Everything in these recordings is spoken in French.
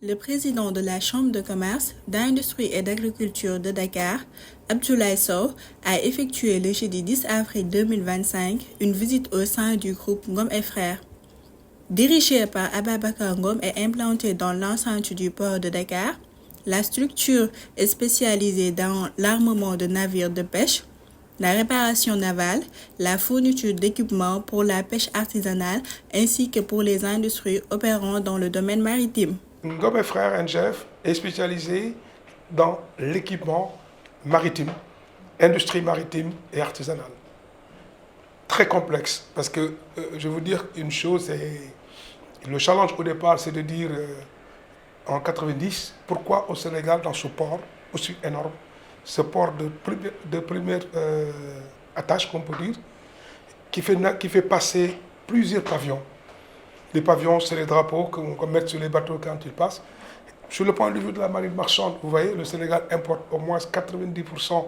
Le président de la Chambre de commerce, d'industrie et d'agriculture de Dakar, Abdoulaye Sow, a effectué le jeudi 10 avril 2025 une visite au sein du groupe Ngom et Frères. Dirigé par Ababacar Ngom et implanté dans l'enceinte du port de Dakar, la structure est spécialisée dans l'armement de navires de pêche, la réparation navale, la fourniture d'équipements pour la pêche artisanale ainsi que pour les industries opérant dans le domaine maritime. Ngom et Frères NGF est spécialisé dans l'équipement maritime, industrie maritime et artisanale. Très complexe, parce que je vais vous dire une chose, le challenge au départ, c'est de dire en 90, pourquoi au Sénégal, dans ce port aussi énorme, ce port de première attache, qu'on peut dire, qui fait passer plusieurs pavillons. Les pavillons, c'est les drapeaux qu'on met sur les bateaux quand ils passent. Sur le point de vue de la marine marchande, vous voyez, le Sénégal importe au moins 90%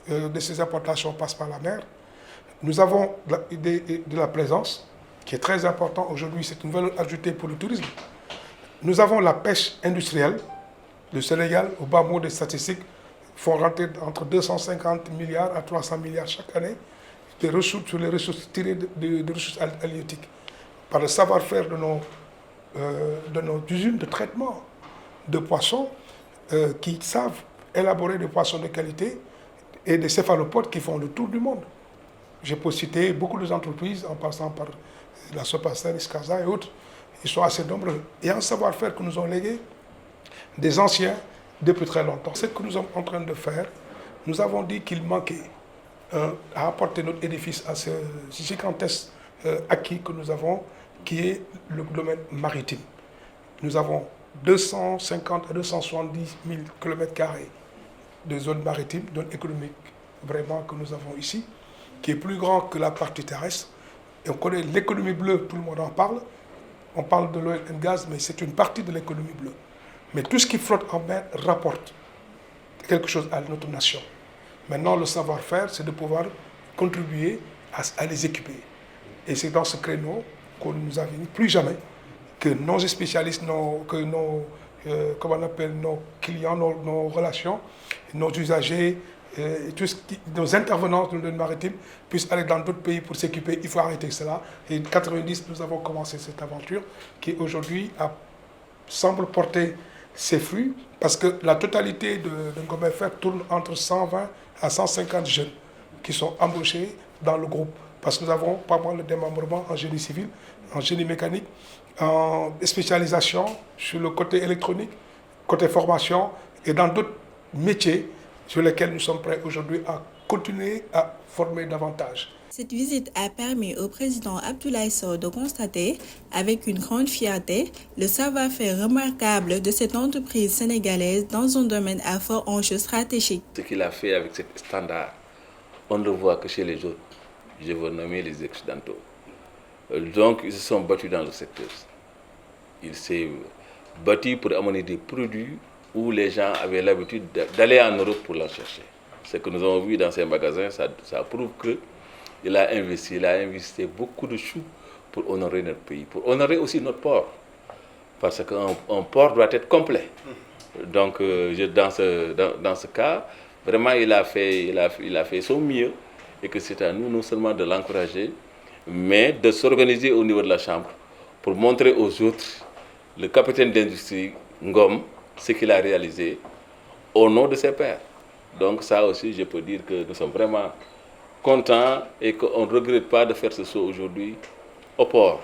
de ses importations passent par la mer. Nous avons de la plaisance, qui est très important aujourd'hui, c'est une valeur ajoutée pour le tourisme. Nous avons la pêche industrielle. Le Sénégal, au bas mot des statistiques, font rentrer entre 250 milliards à 300 milliards chaque année de ressources sur les ressources tirées de ressources halieutiques. Par le savoir-faire de nos usines de traitement de poissons qui savent élaborer des poissons de qualité et des céphalopodes qui font le tour du monde. Je peux citer beaucoup d'entreprises en passant par la Sopasan, Iskaza et autres. Ils sont assez nombreux. Et un savoir-faire que nous ont légué des anciens depuis très longtemps. Ce que nous sommes en train de faire, nous avons dit qu'il manquait à apporter notre édifice à ce gigantesque acquis que nous avons, qui est le domaine maritime. Nous avons 250 à 270 000 km² de zones maritimes, zones économiques vraiment que nous avons ici, qui est plus grand que la partie terrestre. Et on connaît l'économie bleue, tout le monde en parle. On parle de l'oil and gaz, mais c'est une partie de l'économie bleue. Mais tout ce qui flotte en mer rapporte quelque chose à notre nation. Maintenant, le savoir-faire, c'est de pouvoir contribuer à les équiper. Et c'est dans ce créneau qu'on nous a dit plus jamais que nos spécialistes, nos clients, nos relations, nos usagers, nos intervenants dans le domaine maritime puissent aller dans d'autres pays pour s'équiper. Il faut arrêter cela. Et en 90, nous avons commencé cette aventure qui aujourd'hui semble porter ses fruits parce que la totalité de Ngom et Frères tourne entre 120 à 150 jeunes qui sont embauchés dans le groupe. Parce que nous avons pas mal de démembrement en génie civil, en génie mécanique, en spécialisation sur le côté électronique, côté formation et dans d'autres métiers sur lesquels nous sommes prêts aujourd'hui à continuer à former davantage. Cette visite a permis au président Abdoulaye Sow de constater, avec une grande fierté, le savoir-faire remarquable de cette entreprise sénégalaise dans un domaine à fort enjeu stratégique. Ce qu'il a fait avec cet standard, on ne le voit que chez les autres. Je veux nommer les Occidentaux. Donc, ils se sont battus dans le secteur. Il s'est battu pour amener des produits où les gens avaient l'habitude d'aller en Europe pour la chercher. Ce que nous avons vu dans ces magasins, ça prouve qu'il a investi beaucoup de choux pour honorer notre pays, pour honorer aussi notre port. Parce qu'un port doit être complet. Donc, dans ce cas, vraiment, il a fait son mieux. Et que c'est à nous non seulement de l'encourager, mais de s'organiser au niveau de la Chambre pour montrer aux autres, le capitaine d'industrie Ngom, ce qu'il a réalisé au nom de ses pairs. Donc ça aussi, je peux dire que nous sommes vraiment contents et qu'on ne regrette pas de faire ce saut aujourd'hui au port.